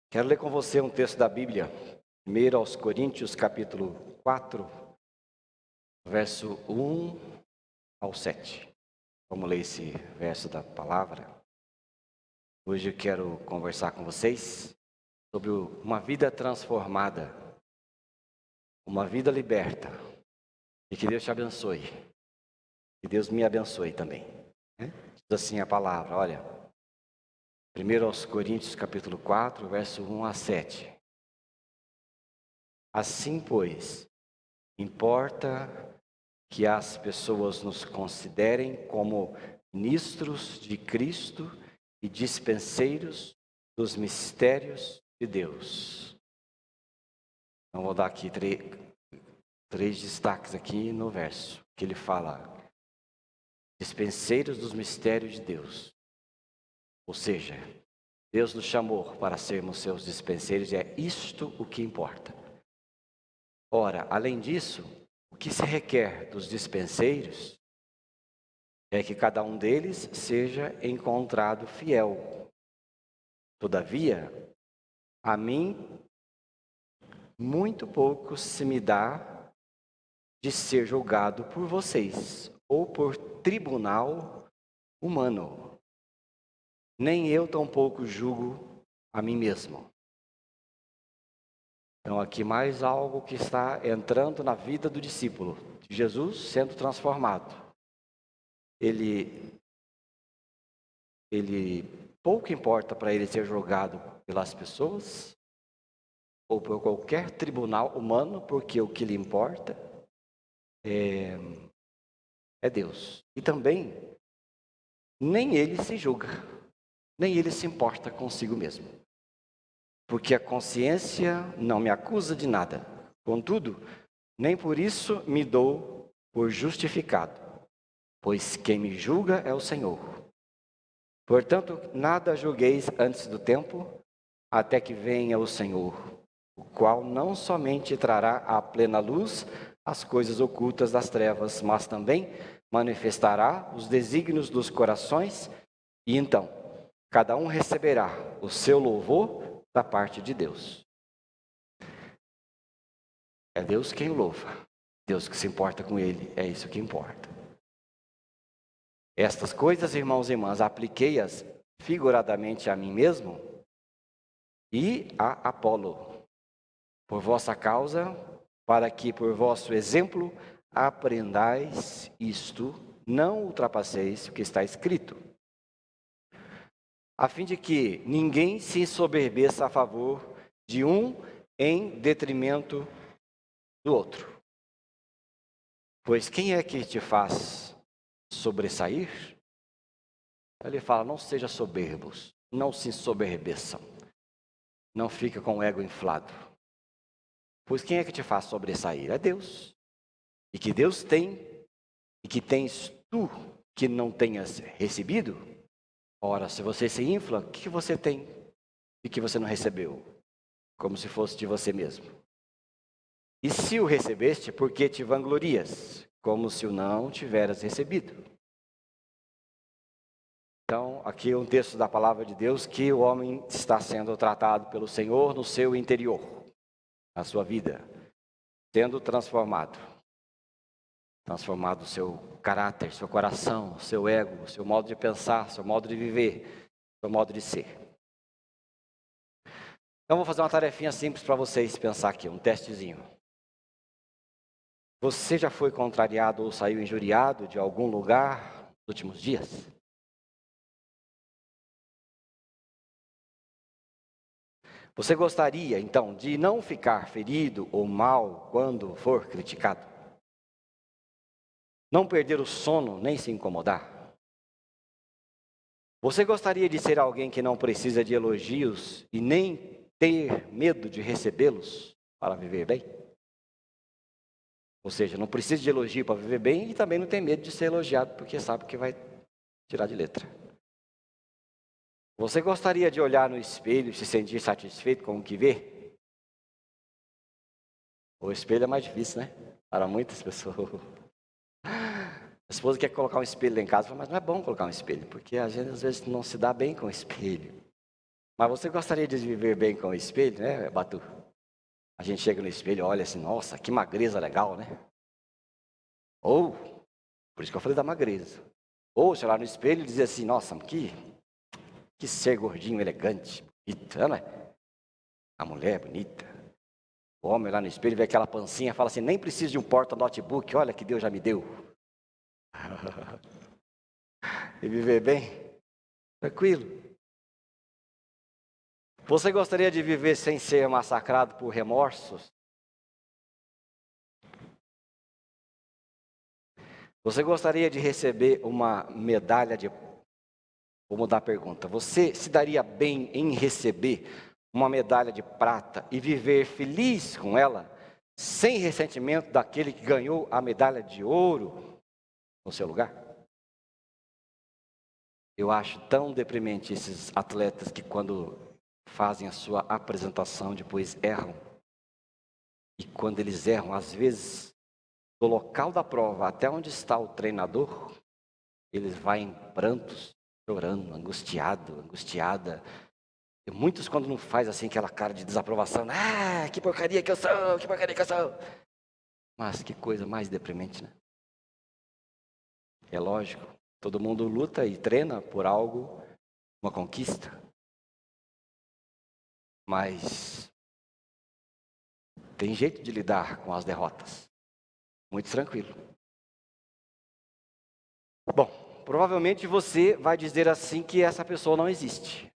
Quero ler com você um texto da Bíblia, 1 aos Coríntios, capítulo 4, verso 1 ao 7. Vamos ler esse verso da palavra. Hoje eu quero conversar com vocês sobre uma vida transformada, uma vida liberta. E que Deus te abençoe. Que Deus me abençoe também. Diz assim a palavra, olha. 1 aos Coríntios, capítulo 4, verso 1 a 7. Assim, pois, importa que as pessoas nos considerem como ministros de Cristo e dispenseiros dos mistérios de Deus. Então, vou dar aqui três destaques aqui no verso, que ele fala, dispenseiros dos mistérios de Deus. Ou seja, Deus nos chamou para sermos seus dispenseiros e é isto o que importa. Ora, além disso, o que se requer dos dispenseiros é que cada um deles seja encontrado fiel. Todavia, a mim muito pouco se me dá de ser julgado por vocês ou por tribunal humano. Nem eu tampouco julgo a mim mesmo. Então aqui mais algo que está entrando na vida do discípulo, de Jesus sendo transformado. Ele pouco importa para ele ser julgado pelas pessoas ou por qualquer tribunal humano, porque o que lhe importa é Deus. E também nem ele se julga, nem ele se importa consigo mesmo. Porque a consciência não me acusa de nada. Contudo, nem por isso me dou por justificado, pois quem me julga é o Senhor. Portanto, nada julgueis antes do tempo, até que venha o Senhor, o qual não somente trará à plena luz as coisas ocultas das trevas, mas também manifestará os desígnios dos corações, e então cada um receberá o seu louvor da parte de Deus. É Deus quem o louva, Deus que se importa com ele, é isso que importa. Estas coisas, irmãos e irmãs, apliquei-as figuradamente a mim mesmo e a Apolo, por vossa causa, para que por vosso exemplo aprendais isto, não ultrapasseis o que está escrito, a fim de que ninguém se ensoberbeça a favor de um em detrimento do outro. Pois quem é que te faz sobressair? Ele fala, não seja soberbos, não se ensoberbeçam, não fica com o ego inflado. Pois quem é que te faz sobressair? É Deus. E que Deus tem, e que tens tu que não tenhas recebido? Ora, se você se infla, o que você tem e que você não recebeu? Como se fosse de você mesmo. E se o recebeste, por que te vanglorias? Como se o não tiveras recebido. Então, aqui é um texto da palavra de Deus que o homem está sendo tratado pelo Senhor no seu interior, na sua vida, sendo transformado. Transformado o seu caráter, seu coração, seu ego, seu modo de pensar, seu modo de viver, seu modo de ser. Então, vou fazer uma tarefinha simples para vocês pensar aqui, um testezinho. Você já foi contrariado ou saiu injuriado de algum lugar nos últimos dias? Você gostaria, então, de não ficar ferido ou mal quando for criticado? Não perder o sono nem se incomodar? Você gostaria de ser alguém que não precisa de elogios e nem ter medo de recebê-los para viver bem? Ou seja, não precisa de elogio para viver bem e também não tem medo de ser elogiado porque sabe que vai tirar de letra. Você gostaria de olhar no espelho e se sentir satisfeito com o que vê? O espelho é mais difícil, né? Para muitas pessoas. A esposa quer colocar um espelho lá em casa, mas não é bom colocar um espelho, porque a gente às vezes não se dá bem com o espelho. Mas você gostaria de viver bem com o espelho, né, Batu? A gente chega no espelho e olha assim, nossa, que magreza legal, né? Ou, por isso que eu falei da magreza. Ou, sei lá, no espelho e dizer assim, nossa, que ser gordinho, elegante, bonito, né? A mulher é bonita. O homem lá no espelho vê aquela pancinha e fala assim, nem preciso de um porta-notebook, olha que Deus já me deu. E viver bem, tranquilo. Você gostaria de viver sem ser massacrado por remorsos? Você gostaria de receber uma medalha de... Vou mudar a pergunta. Você se daria bem em receber uma medalha de prata e viver feliz com ela, sem ressentimento daquele que ganhou a medalha de ouro no seu lugar? Eu acho tão deprimente esses atletas que quando fazem a sua apresentação depois erram. E quando eles erram, às vezes, do local da prova até onde está o treinador, eles vão em prantos, chorando, angustiada. E muitos quando não faz assim aquela cara de desaprovação, que porcaria que eu sou, que porcaria que eu sou. Mas que coisa mais deprimente, né? É lógico, todo mundo luta e treina por algo, uma conquista. Mas tem jeito de lidar com as derrotas. Muito tranquilo. Bom, provavelmente você vai dizer assim que essa pessoa não existe.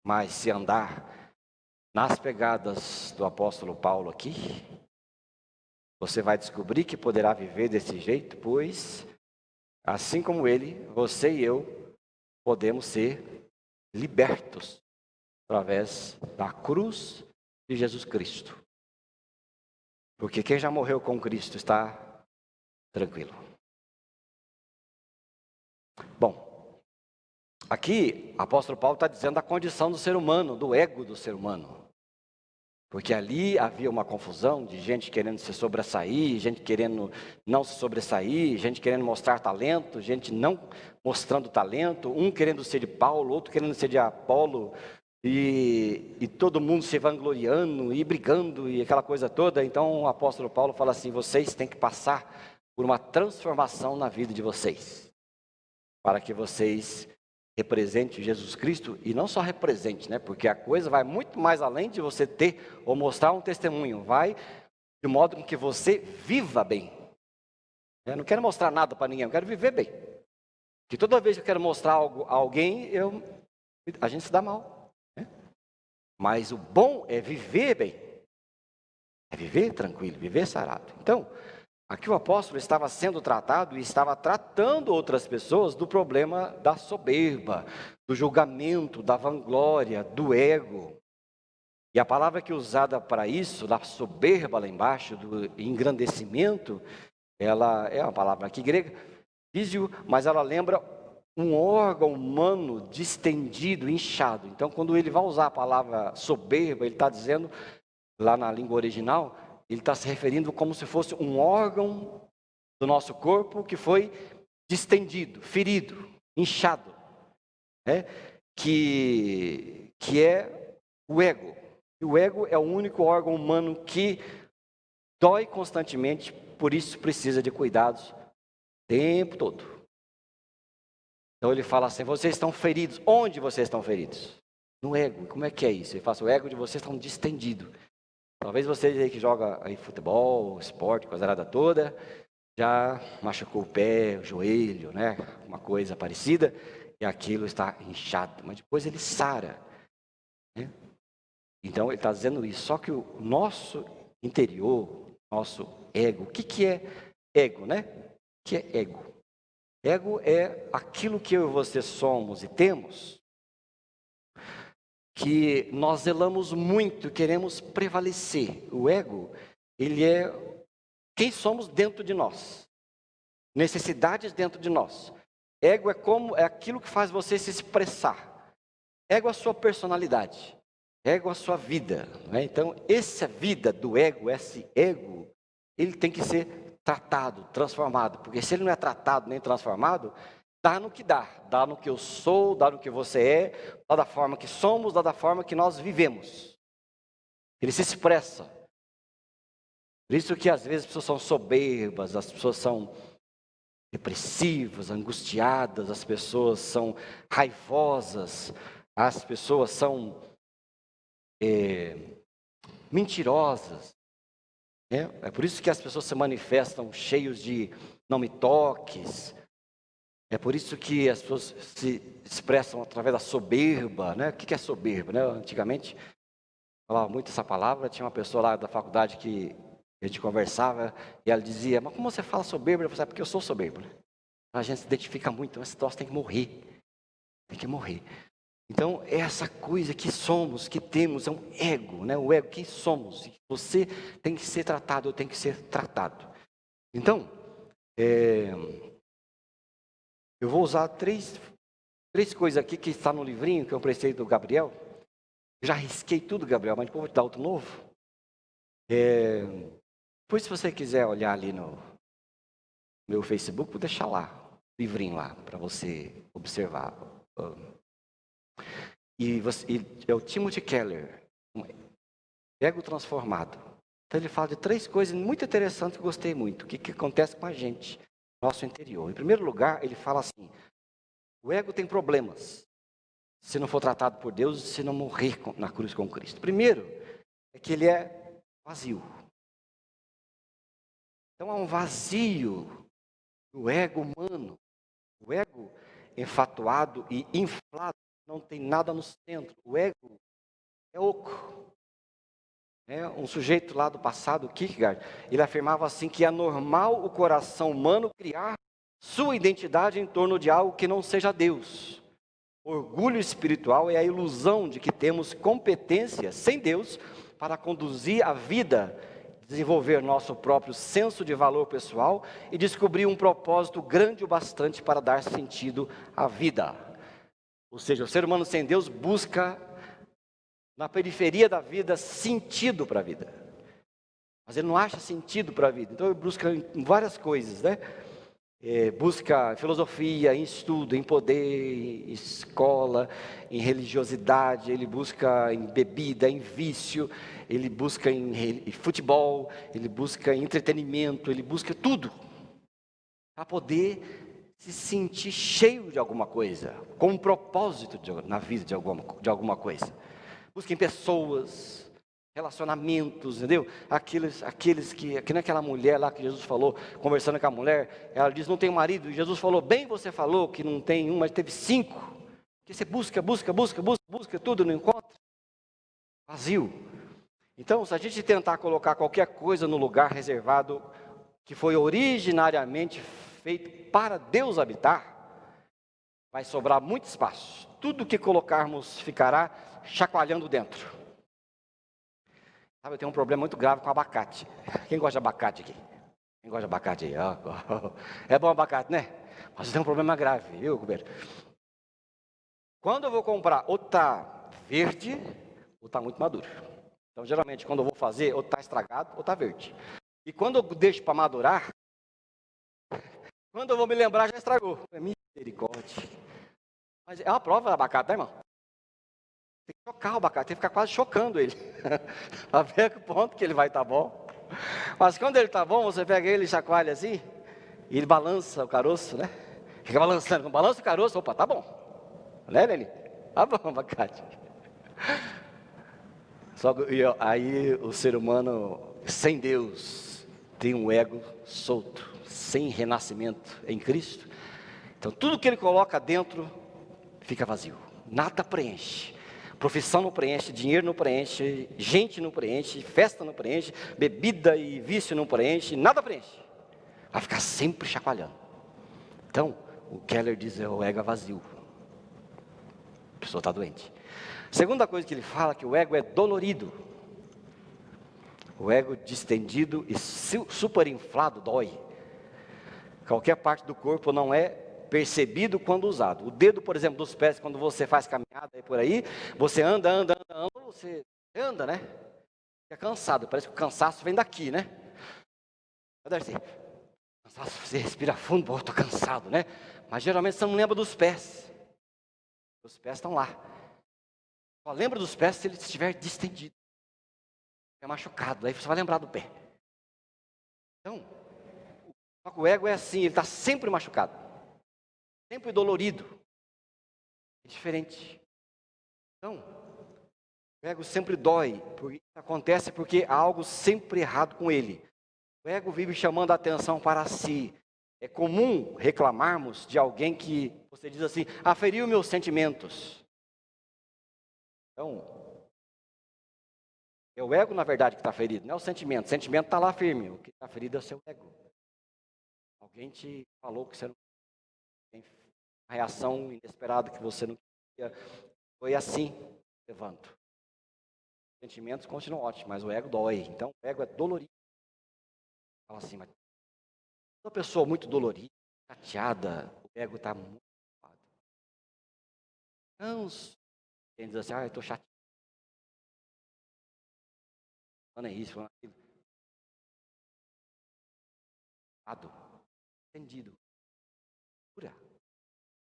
Mas se andar nas pegadas do apóstolo Paulo aqui, você vai descobrir que poderá viver desse jeito, pois, assim como ele, você e eu podemos ser libertos através da cruz de Jesus Cristo. Porque quem já morreu com Cristo está tranquilo. Bom, aqui o apóstolo Paulo está dizendo a condição do ser humano, do ego do ser humano. Porque ali havia uma confusão de gente querendo se sobressair, gente querendo não se sobressair, gente querendo mostrar talento, gente não mostrando talento, um querendo ser de Paulo, outro querendo ser de Apolo, e todo mundo se vangloriando e brigando e aquela coisa toda. Então o apóstolo Paulo fala assim, vocês têm que passar por uma transformação na vida de vocês, para que vocês represente Jesus Cristo, e não só represente, né? Porque a coisa vai muito mais além de você ter ou mostrar um testemunho, vai de modo com que você viva bem. Eu não quero mostrar nada para ninguém, eu quero viver bem. Que toda vez que eu quero mostrar algo a alguém, a gente se dá mal, né? Mas o bom é viver bem, é viver tranquilo, viver sarado. Então, aqui o apóstolo estava sendo tratado e estava tratando outras pessoas do problema da soberba, do julgamento, da vanglória, do ego. E a palavra que é usada para isso, da soberba lá embaixo, do engrandecimento, ela é uma palavra aqui grega, físio, mas ela lembra um órgão humano distendido, inchado. Então, quando ele vai usar a palavra soberba, ele está dizendo, lá na língua original, ele está se referindo como se fosse um órgão do nosso corpo que foi distendido, ferido, inchado, né? Que é o ego. E o ego é o único órgão humano que dói constantemente, por isso precisa de cuidados o tempo todo. Então ele fala assim, vocês estão feridos. Onde vocês estão feridos? No ego. Como é que é isso? Ele fala assim, o ego de vocês está distendido. Talvez você aí que joga aí futebol, esporte, coisa nada toda, já machucou o pé, o joelho, né? Uma coisa parecida, e aquilo está inchado. Mas depois ele sara, né? Então ele está dizendo isso. Só que o nosso interior, nosso ego, o que é ego, né? O que é ego? Ego é aquilo que eu e você somos e temos, que nós zelamos muito, queremos prevalecer. O ego, ele é quem somos dentro de nós, necessidades dentro de nós. Ego é aquilo que faz você se expressar. Ego é a sua personalidade, ego é a sua vida, né? Então, essa vida do ego, esse ego, ele tem que ser tratado, transformado, porque se ele não é tratado nem transformado, dá no que dá no que eu sou, dá no que você é, dá da forma que somos, dá da forma que nós vivemos. Ele se expressa. Por isso que às vezes as pessoas são soberbas, as pessoas são depressivas, angustiadas, as pessoas são raivosas, as pessoas são mentirosas. É por isso que as pessoas se manifestam cheios de não me toques. É por isso que as pessoas se expressam através da soberba, né? O que é soberba, né? Antigamente, falava muito essa palavra, tinha uma pessoa lá da faculdade que a gente conversava, e ela dizia, mas como você fala soberba? Eu falei, porque eu sou soberbo, né? A gente se identifica muito, mas esse troço tem que morrer. Tem que morrer. Então, é essa coisa que somos, que temos, é um ego, né? O ego, quem somos. Você tem que ser tratado, eu tenho que ser tratado. Então, eu vou usar três coisas aqui que está no livrinho que eu prestei do Gabriel. Já risquei tudo, Gabriel, mas depois vou te dar outro novo. Depois, se você quiser olhar ali no meu Facebook, vou deixar lá, o livrinho lá, para você observar. E é o Timothy Keller, um ego transformado. Então ele fala de três coisas muito interessantes que eu gostei muito. O que acontece com a gente, nosso interior. Em primeiro lugar, ele fala assim, o ego tem problemas, se não for tratado por Deus, se não morrer na cruz com Cristo. Primeiro, é que ele é vazio. Então há um vazio do ego humano. O ego enfatuado e inflado, não tem nada no centro. O ego é oco. Um sujeito lá do passado, Kierkegaard, ele afirmava assim que é normal o coração humano criar sua identidade em torno de algo que não seja Deus. Orgulho espiritual é a ilusão de que temos competência sem Deus para conduzir a vida, desenvolver nosso próprio senso de valor pessoal e descobrir um propósito grande o bastante para dar sentido à vida. Ou seja, o ser humano sem Deus busca na periferia da vida sentido para a vida. Mas ele não acha sentido para a vida. Então ele busca em várias coisas, né? Busca filosofia, em estudo, em poder, em escola, em religiosidade, ele busca em bebida, em vício, ele busca em futebol, ele busca em entretenimento, ele busca tudo para poder se sentir cheio de alguma coisa, com um propósito na vida de alguma coisa. Busca em pessoas, relacionamentos, entendeu? Aqueles que naquela mulher lá que Jesus falou, conversando com a mulher, ela diz, não tem marido, e Jesus falou, bem você falou que não tem um, mas teve 5, que você busca tudo, não encontra, vazio. Então, se a gente tentar colocar qualquer coisa no lugar reservado, que foi originariamente feito para Deus habitar, vai sobrar muito espaço, tudo que colocarmos ficará chacoalhando dentro. Sabe, eu tenho um problema muito grave com abacate. Quem gosta de abacate aqui? Quem gosta de abacate aí? É bom abacate, né? Mas eu tenho um problema grave, viu, Cubeiro? Quando eu vou comprar, ou está verde, ou está muito maduro. Então, geralmente, quando eu vou fazer, ou está estragado, ou está verde. E quando eu deixo para madurar, quando eu vou me lembrar, já estragou. É misericórdia. Mas é uma prova do abacate, né, irmão? Tem que chocar o abacate, tem que ficar quase chocando ele. Para ver que ponto que ele vai estar bom. Mas quando ele está bom, você pega ele e chacoalha assim, e ele balança o caroço, né? Fica balançando, balança o caroço, opa, tá bom. Né, Leni? Tá bom, abacate. Aí o ser humano, sem Deus, tem um ego solto, sem renascimento em Cristo. Então tudo que ele coloca dentro, fica vazio. Nada preenche. Profissão não preenche, dinheiro não preenche, gente não preenche, festa não preenche, bebida e vício não preenche, nada preenche. Vai ficar sempre chacoalhando. Então, o Keller diz, o ego é vazio. A pessoa está doente. Segunda coisa que ele fala, que o ego é dolorido. O ego distendido e superinflado dói. Qualquer parte do corpo não é percebido quando usado. O dedo, por exemplo, dos pés, quando você faz caminhada aí por aí, você anda, você anda, né? Fica cansado, parece que o cansaço vem daqui, né? Cadê assim? Você respira fundo, pô, estou cansado, né? Mas geralmente você não lembra dos pés. Os pés estão lá. Só lembra dos pés se ele estiver distendido. É machucado, aí você vai lembrar do pé. Então, o ego é assim, ele está sempre machucado. Sempre dolorido. É diferente. Então, o ego sempre dói. Isso acontece porque há algo sempre errado com ele. O ego vive chamando a atenção para si. É comum reclamarmos de alguém que você diz assim, feriu meus sentimentos. Então, é o ego na verdade que está ferido, não é o sentimento. O sentimento está lá firme, o que está ferido é o seu ego. Alguém te falou que você não tem uma reação inesperada que você não queria. Foi assim, levanto. Os sentimentos continuam ótimos, mas o ego dói. Então, o ego é dolorido. Fala assim, mas uma pessoa muito dolorida, chateada, o ego está muito ocupado. Não, quem diz assim, eu estou chateado. Falando isso, falando aquilo. Entendido. Cura.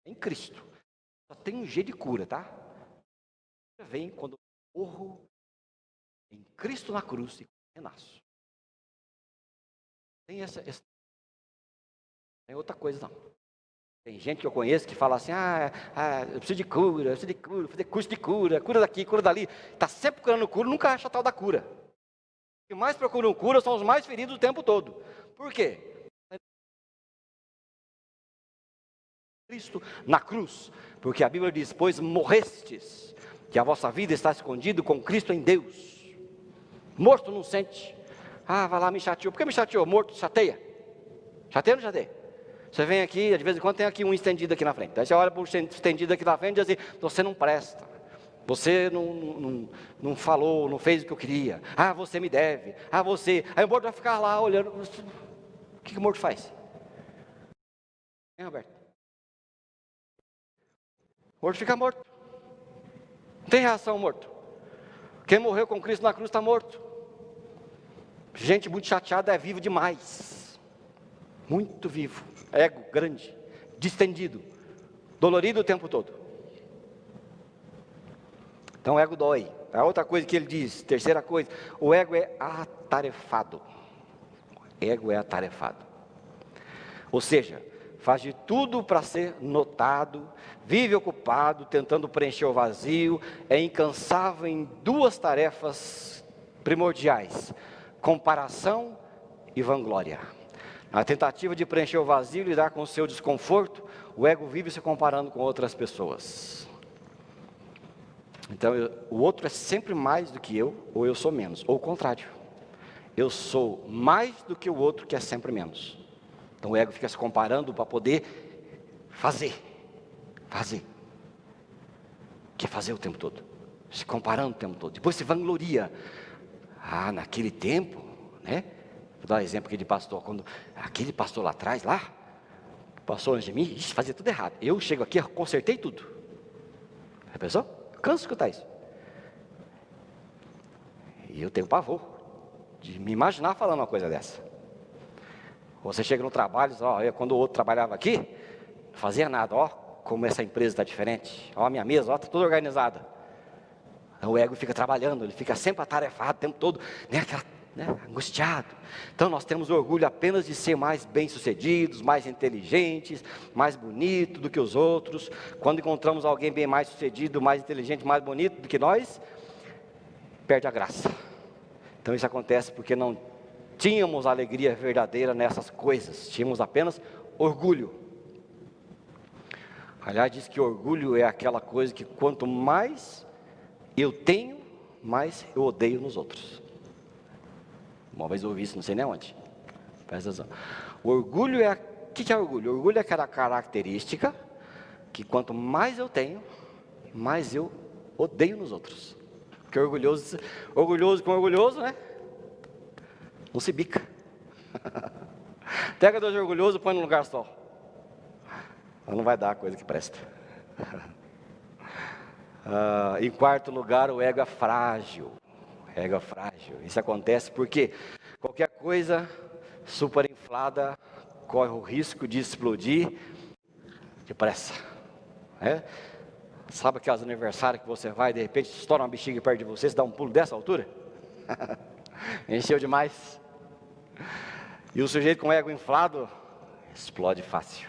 Em Cristo. Só tem um jeito de cura, tá? Vem quando eu morro em Cristo na cruz e renasço. Tem tem outra coisa não. Tem gente que eu conheço que fala assim, eu preciso de cura, fazer curso de cura daqui, cura dali. Está sempre procurando cura, nunca acha a tal da cura. Os que mais procuram cura são os mais feridos o tempo todo. Por quê? Cristo na cruz, porque a Bíblia diz, pois morrestes, que a vossa vida está escondida com Cristo em Deus. Morto não sente. Vai lá, me chateou. Por que me chateou? Morto chateia? Chateia ou não chateia? Você vem aqui, de vez em quando tem aqui um estendido aqui na frente. Aí você olha para o estendido aqui na frente e diz assim, você não presta. Você não falou, não fez o que eu queria. Você me deve. Você. Aí o morto vai ficar lá olhando. O que o morto faz? Hein, Roberto? O morto fica morto. Não tem reação, morto. Quem morreu com Cristo na cruz está morto. Gente muito chateada é vivo demais. Muito vivo. Ego grande, distendido, dolorido o tempo todo. Então o ego dói. A outra coisa que ele diz, terceira coisa, o ego é atarefado. Ego é atarefado. Ou seja, faz de tudo para ser notado, vive ocupado, tentando preencher o vazio, é incansável em duas tarefas primordiais: comparação e vanglória. Na tentativa de preencher o vazio e lidar com o seu desconforto, o ego vive se comparando com outras pessoas. Então, o outro é sempre mais do que eu, ou eu sou menos, ou o contrário. Eu sou mais do que o outro, que é sempre menos. Então o ego fica se comparando para poder fazer. Quer fazer o tempo todo. Se comparando o tempo todo. Depois se vangloria. Naquele tempo, né? Vou dar um exemplo aqui de pastor. Quando aquele pastor lá atrás, passou antes de mim, fazia tudo errado. Eu chego aqui, consertei tudo. Já pensou? Eu canso de escutar isso. E eu tenho pavor de me imaginar falando uma coisa dessa. Você chega no trabalho, quando o outro trabalhava aqui, não fazia nada, como essa empresa está diferente, a minha mesa, está toda organizada. O ego fica trabalhando, ele fica sempre atarefado o tempo todo, angustiado. Então nós temos orgulho apenas de ser mais bem-sucedidos, mais inteligentes, mais bonitos do que os outros. Quando encontramos alguém bem mais sucedido, mais inteligente, mais bonito do que nós, perde a graça. Então isso acontece porque não tínhamos alegria verdadeira nessas coisas, tínhamos apenas orgulho. Aliás, diz que orgulho é aquela coisa que quanto mais eu tenho, mais eu odeio nos outros. Uma vez eu ouvi isso, não sei nem onde. Presta atenção. O orgulho o que é orgulho? O orgulho é aquela característica que quanto mais eu tenho, mais eu odeio nos outros. Porque orgulhoso com orgulhoso, né? Não se bica. Pega dois orgulhosos e põe num lugar só. Não vai dar a coisa que presta. Em quarto lugar, o ego é frágil. Ego é frágil. Isso acontece porque qualquer coisa superinflada corre o risco de explodir depressa. Sabe aqueles aniversários que você vai e de repente estoura uma bexiga perto de você, você dá um pulo dessa altura? Encheu demais. E o sujeito com o ego inflado, explode fácil.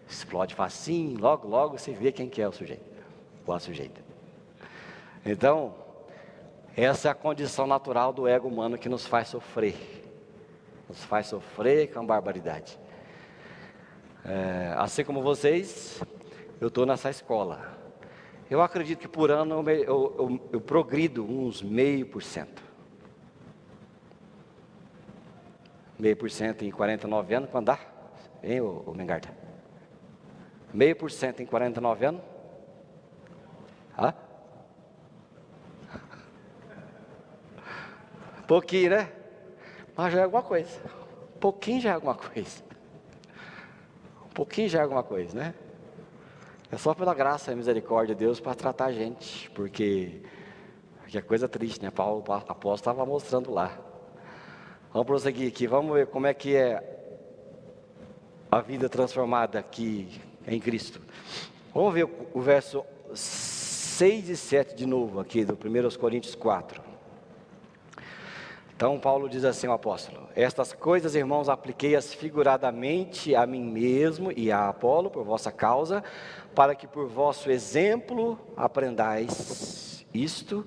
Explode facinho, logo, logo você vê quem que é o sujeito, ou a sujeita. Então, essa é a condição natural do ego humano que nos faz sofrer. Nos faz sofrer com barbaridade. Assim como vocês, eu estou nessa escola. Eu acredito que por ano eu progrido uns 0,5%. 0,5% em 49 anos, quando dá? Hein, ô Mengarda? 0,5% em 49 anos? Pouquinho, né? Mas já é alguma coisa. Pouquinho já é alguma coisa. Um pouquinho já é alguma coisa, né? É só pela graça e misericórdia de Deus para tratar a gente. Porque é coisa triste, né? Paulo, o apóstolo, estava mostrando lá. Vamos prosseguir aqui. Vamos ver como é que é a vida transformada aqui em Cristo. Vamos ver o verso 6 e 7 de novo aqui do 1 Coríntios 4. Então Paulo diz assim, o apóstolo: estas coisas, irmãos, apliquei-as figuradamente a mim mesmo e a Apolo por vossa causa, para que por vosso exemplo aprendais isto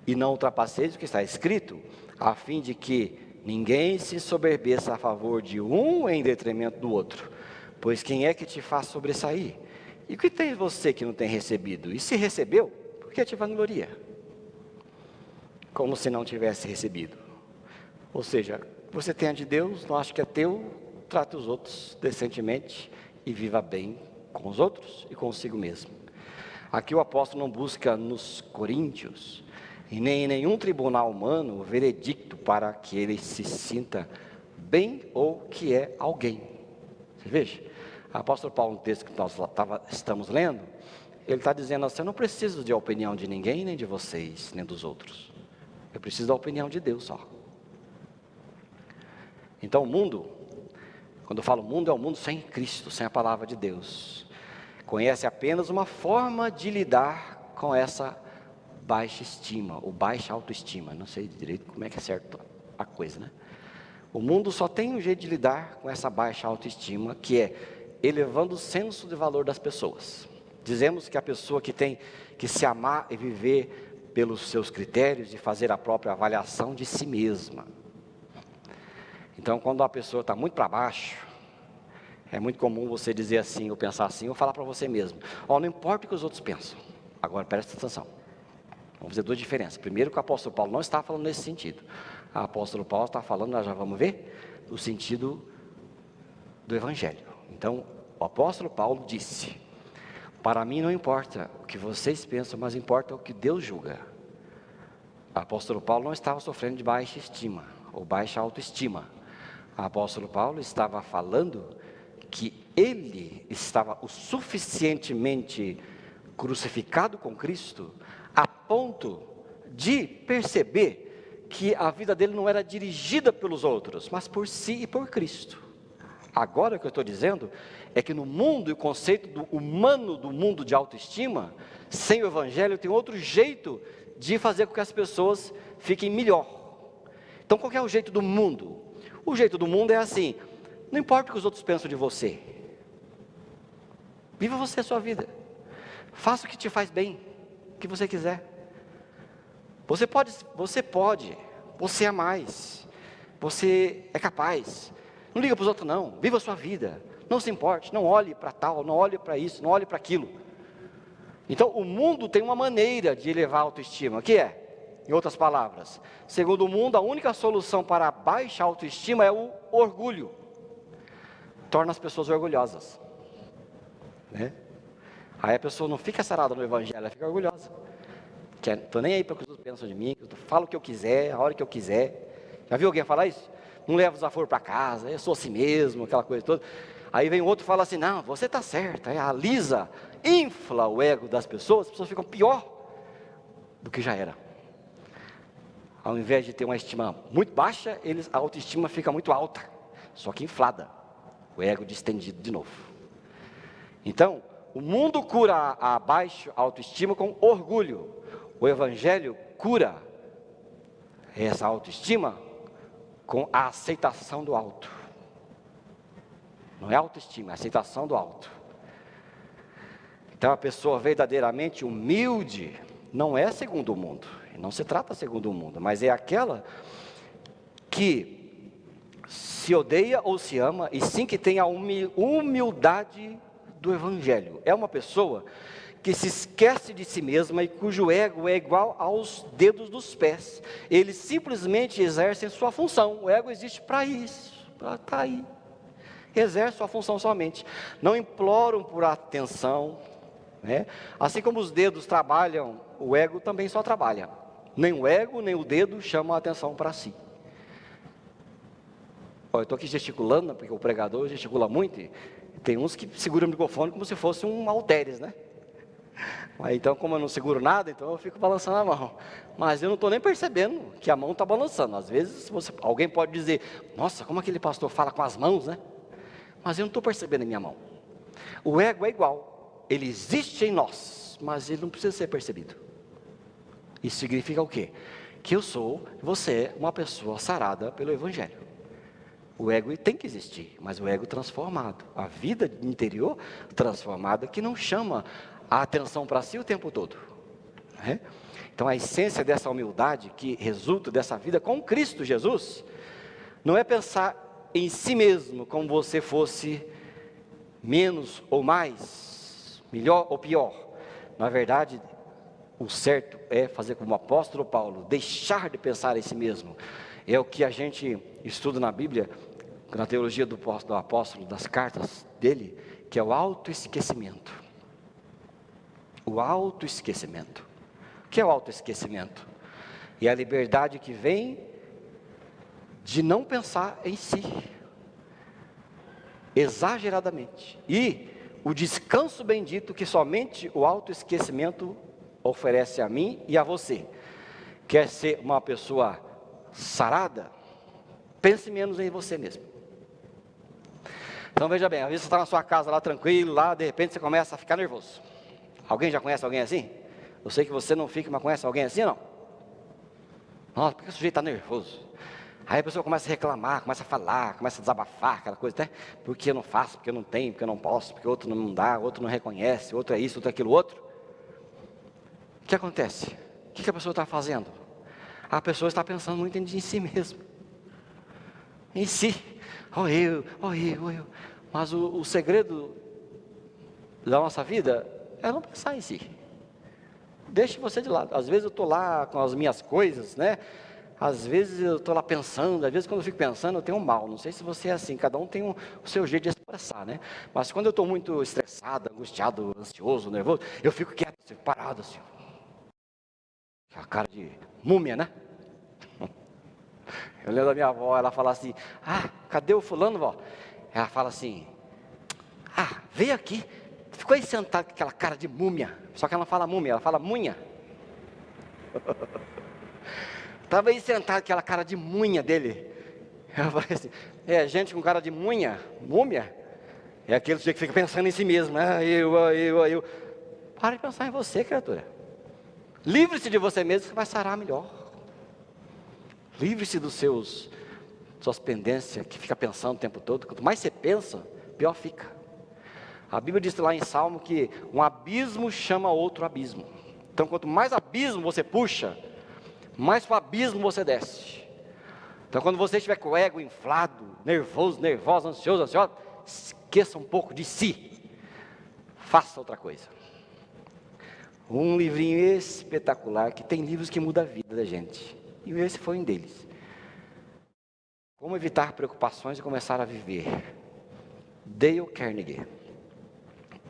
e não ultrapasseis o que está escrito, a fim de que ninguém se soberbeça a favor de um em detrimento do outro. Pois quem é que te faz sobressair? E o que tem você que não tem recebido? E se recebeu, por que te vangloria? Como se não tivesse recebido. Ou seja, você tem a de Deus, não acha que é teu, trate os outros decentemente e viva bem com os outros e consigo mesmo. Aqui o apóstolo não busca nos coríntios e nem em nenhum tribunal humano o veredicto para que ele se sinta bem ou que é alguém. Você veja, o apóstolo Paulo, no texto que nós estamos lendo, ele está dizendo assim: eu não preciso de opinião de ninguém, nem de vocês, nem dos outros. Eu preciso da opinião de Deus só. Então o mundo, quando eu falo mundo, é o mundo sem Cristo, sem a palavra de Deus. Conhece apenas uma forma de lidar com essa baixa estima, ou baixa autoestima. Não sei direito como é que é certo a coisa, né? O mundo só tem um jeito de lidar com essa baixa autoestima, que é elevando o senso de valor das pessoas. Dizemos que a pessoa que tem que se amar e viver pelos seus critérios e fazer a própria avaliação de si mesma. Então, quando a pessoa está muito para baixo, é muito comum você dizer assim, ou pensar assim, ou falar para você mesmo: não importa o que os outros pensam. Agora, presta atenção. Vamos fazer duas diferenças. Primeiro, que o apóstolo Paulo não está falando nesse sentido. O apóstolo Paulo está falando, nós já vamos ver, no sentido do Evangelho. Então, o apóstolo Paulo disse: para mim não importa o que vocês pensam, mas importa o que Deus julga. O apóstolo Paulo não estava sofrendo de baixa estima, ou baixa autoestima. O apóstolo Paulo estava falando que ele estava o suficientemente crucificado com Cristo, a ponto de perceber que a vida dele não era dirigida pelos outros, mas por si e por Cristo. Agora o que eu estou dizendo é que no mundo, e o conceito humano do mundo de autoestima, sem o Evangelho, tem outro jeito de fazer com que as pessoas fiquem melhor. Então qual que é o jeito do mundo? O jeito do mundo é assim: não importa o que os outros pensam de você, viva você a sua vida, faça o que te faz bem, o que você quiser. Você pode, você é mais, você é capaz. Não liga para os outros não, viva a sua vida, não se importe, não olhe para tal, não olhe para isso, não olhe para aquilo. Então o mundo tem uma maneira de elevar a autoestima, que é, em outras palavras, segundo o mundo, a única solução para a baixa autoestima é o orgulho. Torna as pessoas orgulhosas, né? Aí a pessoa não fica sarada no Evangelho, ela fica orgulhosa. Estou nem aí para o que os outros pensam de mim, eu falo o que eu quiser, a hora que eu quiser. Já viu alguém falar isso? Não leva o desaforo para casa, eu sou assim mesmo, aquela coisa toda. Aí vem outro e fala assim: não, você está certo. Aí alisa, infla o ego das pessoas, as pessoas ficam pior do que já era. Ao invés de ter uma estima muito baixa, a autoestima fica muito alta. só que inflada, o ego distendido de novo. Então, o mundo cura a baixa autoestima com orgulho. O Evangelho cura essa autoestima com a aceitação do alto. Não é autoestima, é aceitação do alto. Então, a pessoa verdadeiramente humilde não é segundo o mundo. Não se trata segundo o mundo, mas é aquela que se odeia ou se ama, e sim que tem a humildade do Evangelho. É uma pessoa que se esquece de si mesma e cujo ego é igual aos dedos dos pés. Eles simplesmente exercem sua função. O ego existe para isso, para estar aí. Exerce sua função somente. Não imploram por atenção, né? Assim como os dedos trabalham, o ego também só trabalha. Nem o ego, nem o dedo chamam a atenção para si. Eu estou aqui gesticulando, porque o pregador gesticula muito. E tem uns que seguram o microfone como se fosse um halteres, né? Então, como eu não seguro nada, então eu fico balançando a mão. Mas eu não estou nem percebendo que a mão está balançando. Às vezes, alguém pode dizer, nossa, como aquele pastor fala com as mãos, né? Mas eu não estou percebendo a minha mão. O ego é igual. Ele existe em nós, mas ele não precisa ser percebido. Isso significa o quê? Que você é uma pessoa sarada pelo Evangelho. O ego tem que existir, mas o ego transformado. A vida interior transformada que não chama a atenção para si o tempo todo. Né? Então a essência dessa humildade que resulta dessa vida com Cristo Jesus, não é pensar em si mesmo como você fosse menos ou mais, melhor ou pior. Na verdade, o certo é fazer como o apóstolo Paulo, deixar de pensar em si mesmo. É o que a gente estuda na Bíblia, na teologia do apóstolo, das cartas dele, que é o autoesquecimento. O autoesquecimento. O que é o autoesquecimento? É a liberdade que vem de não pensar em si, exageradamente. E o descanso bendito que somente o autoesquecimento oferece a mim e a você. Quer ser uma pessoa sarada? Pense menos em você mesmo. Então veja bem, às vezes você está na sua casa lá tranquilo, lá de repente você começa a ficar nervoso. Alguém já conhece alguém assim? Eu sei que você não fica, mas conhece alguém assim, não? Nossa, por que o sujeito está nervoso? Aí a pessoa começa a reclamar, começa a falar, começa a desabafar, aquela coisa, até porque eu não faço, porque eu não tenho, porque eu não posso, porque outro não dá, outro não reconhece, outro é isso, outro é aquilo, outro. O que acontece? O que a pessoa está fazendo? A pessoa está pensando muito em si mesmo. Em si. Oh eu. Mas o segredo da nossa vida é não pensar em si. Deixe você de lado. Às vezes eu estou lá com as minhas coisas, né? Às vezes eu estou lá pensando, às vezes quando eu fico pensando eu tenho um mal. Não sei se você é assim, cada um tem o seu jeito de expressar, né? Mas quando eu estou muito estressado, angustiado, ansioso, nervoso, eu fico quieto, fico parado assim. A cara de múmia, né? Eu lembro da minha avó, ela fala assim, cadê o fulano, vó? Ela fala assim, veio aqui, ficou aí sentado com aquela cara de múmia. Só que ela não fala múmia, ela fala munha. Estava aí sentado com aquela cara de munha dele. Ela falei assim, gente com cara de múmia, é aquele sujeito que fica pensando em si mesmo, eu. Pare de pensar em você, criatura. Livre-se de você mesmo, que vai sarar melhor. Livre-se dos suas pendências, que fica pensando o tempo todo. Quanto mais você pensa, pior fica. A Bíblia diz lá em Salmo que um abismo chama outro abismo. Então, quanto mais abismo você puxa, mais para o abismo você desce. Então, quando você estiver com o ego inflado, nervosa, ansiosa, esqueça um pouco de si. Faça outra coisa. Um livrinho espetacular, que tem livros que mudam a vida da gente. E esse foi um deles. Como evitar preocupações e começar a viver. Dale Carnegie.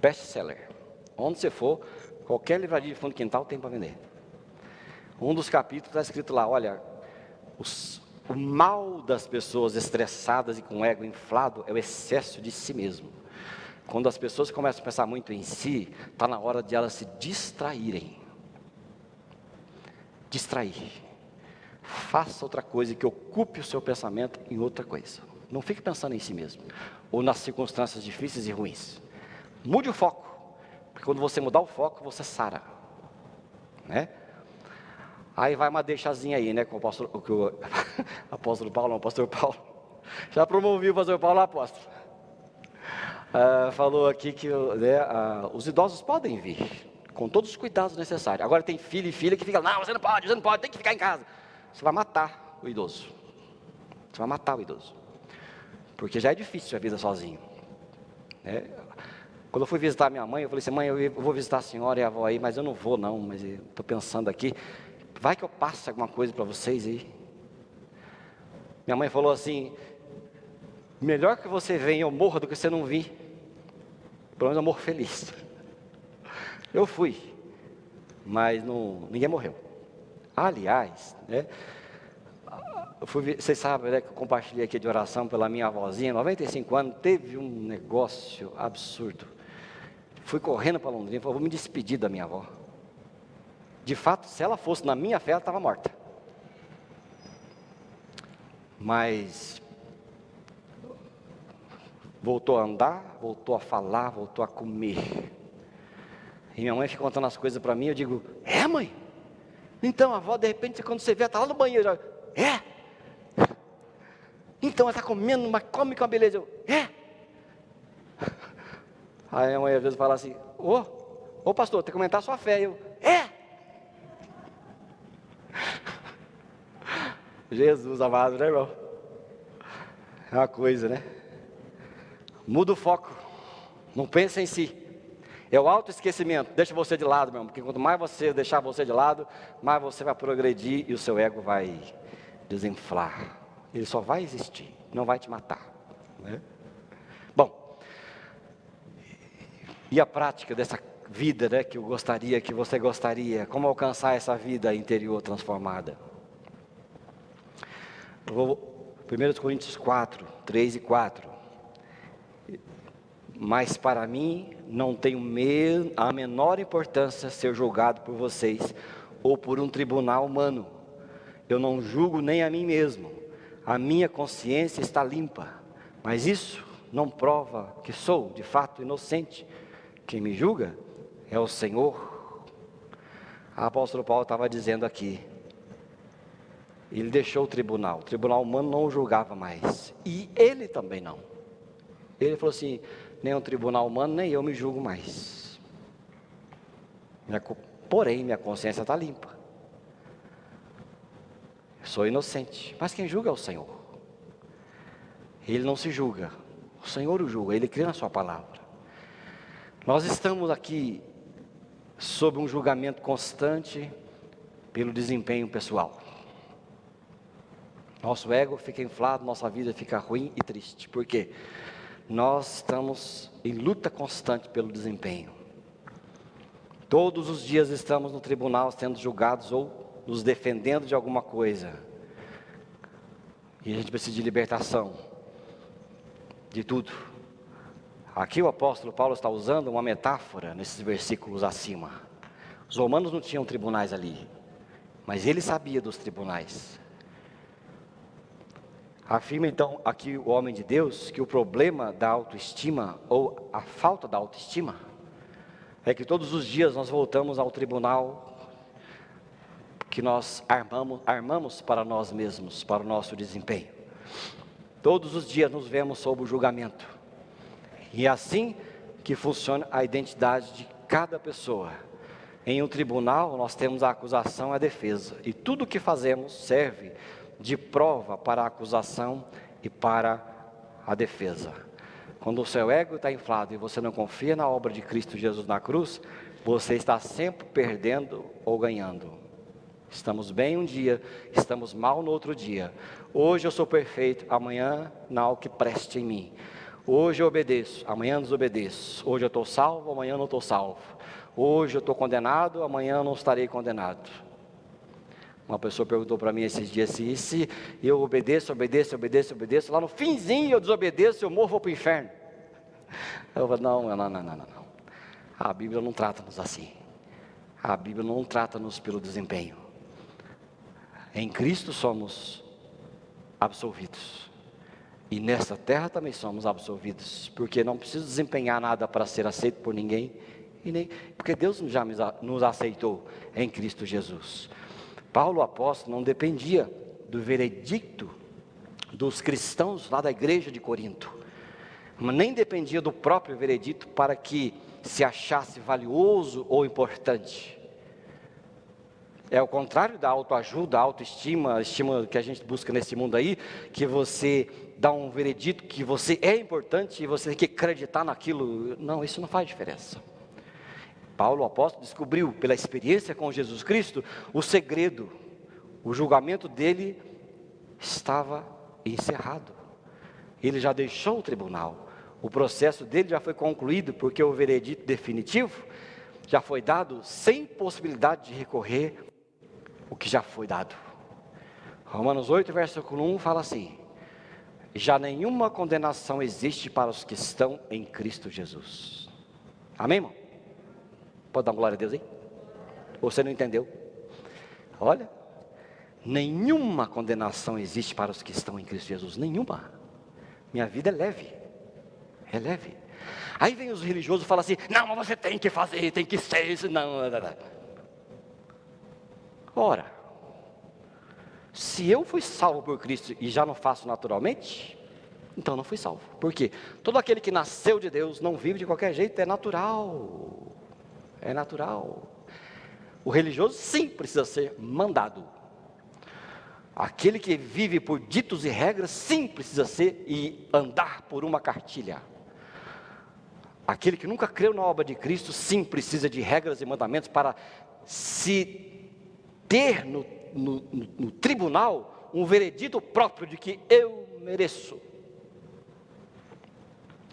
Best-seller. Onde você for, qualquer livraria de fundo de quintal tem para vender. Um dos capítulos está escrito lá, olha, o mal das pessoas estressadas e com o ego inflado é o excesso de si mesmo. Quando as pessoas começam a pensar muito em si, está na hora de elas se distraírem. Distrair. Faça outra coisa que ocupe o seu pensamento em outra coisa. Não fique pensando em si mesmo, ou nas circunstâncias difíceis e ruins. Mude o foco, porque quando você mudar o foco, você sara, né? Aí vai uma deixazinha aí, né, com o apóstolo, apóstolo Paulo, não, pastor Paulo. Já promovi o pastor Paulo apóstolo. Falou aqui que né, os idosos podem vir, com todos os cuidados necessários. Agora tem filho e filha que fica, não, você não pode, tem que ficar em casa. Você vai matar o idoso. Você vai matar o idoso. Porque já é difícil a vida sozinho, né? Quando eu fui visitar minha mãe, eu falei assim, mãe, eu vou visitar a senhora e a avó aí, mas eu não vou não, mas estou pensando aqui, vai que eu passe alguma coisa para vocês aí. Minha mãe falou assim, melhor que você venha eu morra do que você não vir, pelo menos eu morro feliz. Eu fui, mas ninguém morreu. Aliás, né, vocês sabem, né, que eu compartilhei aqui de oração pela minha avózinha, 95 anos, teve um negócio absurdo. Fui correndo para Londrina, falei, vou me despedir da minha avó. De fato, se ela fosse na minha fé, ela estava morta. Mas voltou a andar, voltou a falar, voltou a comer. E minha mãe fica contando as coisas para mim, eu digo, mãe? Então a avó, de repente, quando você vê, ela está lá no banheiro. Então ela está comendo, mas come com a beleza. Aí a mãe às vezes fala assim, ô pastor, tem que aumentar a sua fé. Jesus amado, né, irmão? É uma coisa, né? Muda o foco, não pensa em si. É o autoesquecimento, deixa você de lado, meu irmão, porque quanto mais você deixar você de lado, mais você vai progredir e o seu ego vai desinflar. Ele só vai existir, não vai te matar, né? Bom, e a prática dessa vida, né, que eu gostaria, que você gostaria, como alcançar essa vida interior transformada? 1 Coríntios 4, 3 e 4. Mas para mim não tem a menor importância ser julgado por vocês ou por um tribunal humano. Eu não julgo nem a mim mesmo. A minha consciência está limpa. Mas isso não prova que sou de fato inocente. Quem me julga é o Senhor. O apóstolo Paulo estava dizendo aqui. Ele deixou o tribunal humano não o julgava mais, e ele também não. Ele falou assim, nem o tribunal humano, nem eu me julgo mais. Porém, minha consciência está limpa. Sou inocente, mas quem julga é o Senhor. Ele não se julga, o Senhor o julga, Ele crê na sua palavra. Nós estamos aqui sob um julgamento constante pelo desempenho pessoal. Nosso ego fica inflado, nossa vida fica ruim e triste. Por quê? Nós estamos em luta constante pelo desempenho. Todos os dias estamos no tribunal sendo julgados ou nos defendendo de alguma coisa. E a gente precisa de libertação de tudo. Aqui o apóstolo Paulo está usando uma metáfora nesses versículos acima. Os romanos não tinham tribunais ali, mas ele sabia dos tribunais. Afirma então aqui o homem de Deus que o problema da autoestima ou a falta da autoestima é que todos os dias nós voltamos ao tribunal que nós armamos para nós mesmos, para o nosso desempenho. Todos os dias nos vemos sob o julgamento. E é assim que funciona a identidade de cada pessoa. Em um tribunal nós temos a acusação e a defesa. E tudo o que fazemos serve de prova para a acusação e para a defesa. Quando o seu ego está inflado e você não confia na obra de Cristo Jesus na cruz, você está sempre perdendo ou ganhando. Estamos bem um dia, estamos mal no outro dia. Hoje eu sou perfeito, amanhã não há o que preste em mim. Hoje eu obedeço, amanhã desobedeço. Hoje eu estou salvo, amanhã não estou salvo. Hoje eu estou condenado, amanhã não estarei condenado. Uma pessoa perguntou para mim esses dias assim, e se eu obedeço, lá no finzinho eu desobedeço, eu morro, vou para o inferno. Eu falei, não. A Bíblia não trata-nos assim. A Bíblia não trata-nos pelo desempenho. Em Cristo somos absolvidos. E nessa terra também somos absolvidos, porque não preciso desempenhar nada para ser aceito por ninguém, e nem porque Deus já nos aceitou em Cristo Jesus. Paulo, o apóstolo, não dependia do veredicto dos cristãos lá da igreja de Corinto, mas nem dependia do próprio veredicto para que se achasse valioso ou importante. É o contrário da autoajuda, autoestima, a estima que a gente busca nesse mundo aí, que você dá um veredito que você é importante e você tem que acreditar naquilo. Não, isso não faz diferença. Paulo, o apóstolo, descobriu pela experiência com Jesus Cristo o segredo. O julgamento dele estava encerrado. Ele já deixou o tribunal. O processo dele já foi concluído, porque o veredito definitivo já foi dado sem possibilidade de recorrer o que já foi dado. Romanos 8, versículo 1 fala assim: já nenhuma condenação existe para os que estão em Cristo Jesus. Amém, irmão? Pode dar uma glória a Deus aí? Ou você não entendeu? Olha, nenhuma condenação existe para os que estão em Cristo Jesus. Nenhuma. Minha vida é leve. É leve. Aí vem os religiosos e falam assim: não, mas você tem que fazer, tem que ser isso. Não. Ora, se eu fui salvo por Cristo e já não faço naturalmente, então não fui salvo. Por quê? Todo aquele que nasceu de Deus não vive de qualquer jeito, é natural. É natural. O religioso sim precisa ser mandado. Aquele que vive por ditos e regras sim precisa ser e andar por uma cartilha. Aquele que nunca creu na obra de Cristo sim precisa de regras e mandamentos para se ter no tribunal um veredito próprio de que eu mereço.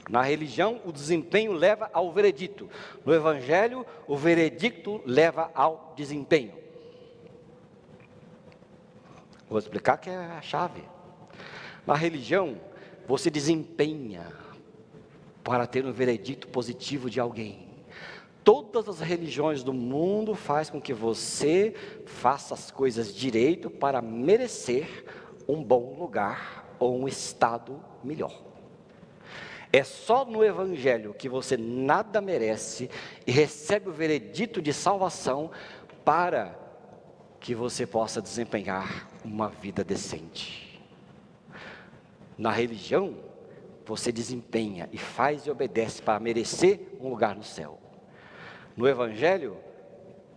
Na religião, o desempenho leva ao veredito. No evangelho, o veredicto leva ao desempenho. Vou explicar que é a chave. Na religião, você desempenha para ter um veredicto positivo de alguém. Todas as religiões do mundo fazem com que você faça as coisas direito para merecer um bom lugar ou um estado melhor. É só no Evangelho que você nada merece e recebe o veredito de salvação para que você possa desempenhar uma vida decente. Na religião, você desempenha e faz e obedece para merecer um lugar no céu. No Evangelho,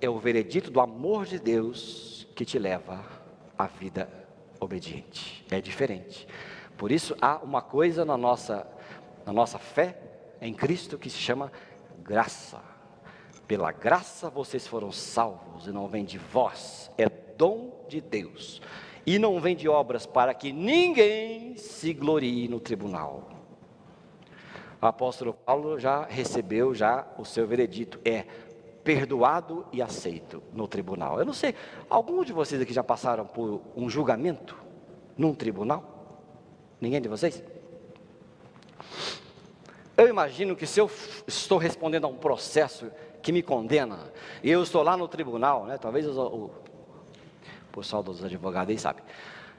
é o veredito do amor de Deus que te leva à vida obediente. É diferente. Por isso, há uma coisa na nossa fé em Cristo que se chama graça. Pela graça vocês foram salvos, e não vem de vós, é dom de Deus. E não vem de obras para que ninguém se glorie no tribunal. O apóstolo Paulo já recebeu o seu veredito, é perdoado e aceito no tribunal. Eu não sei, alguns de vocês aqui já passaram por um julgamento num tribunal? Ninguém de vocês? Eu imagino que se eu estou respondendo a um processo que me condena, e eu estou lá no tribunal, né? Talvez o pessoal dos advogados aí sabe.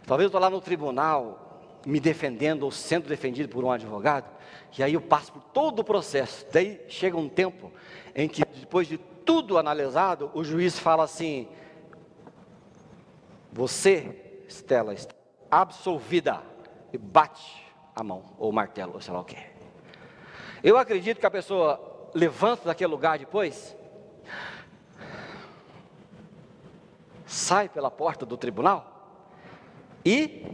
Talvez eu estou lá no tribunal me defendendo ou sendo defendido por um advogado, e aí eu passo por todo o processo. Daí chega um tempo em que, depois de tudo analisado, o juiz fala assim: você, Estela, está absolvida, e bate a mão, ou o martelo, ou sei lá o que. Eu acredito que a pessoa levanta daquele lugar depois, sai pela porta do tribunal e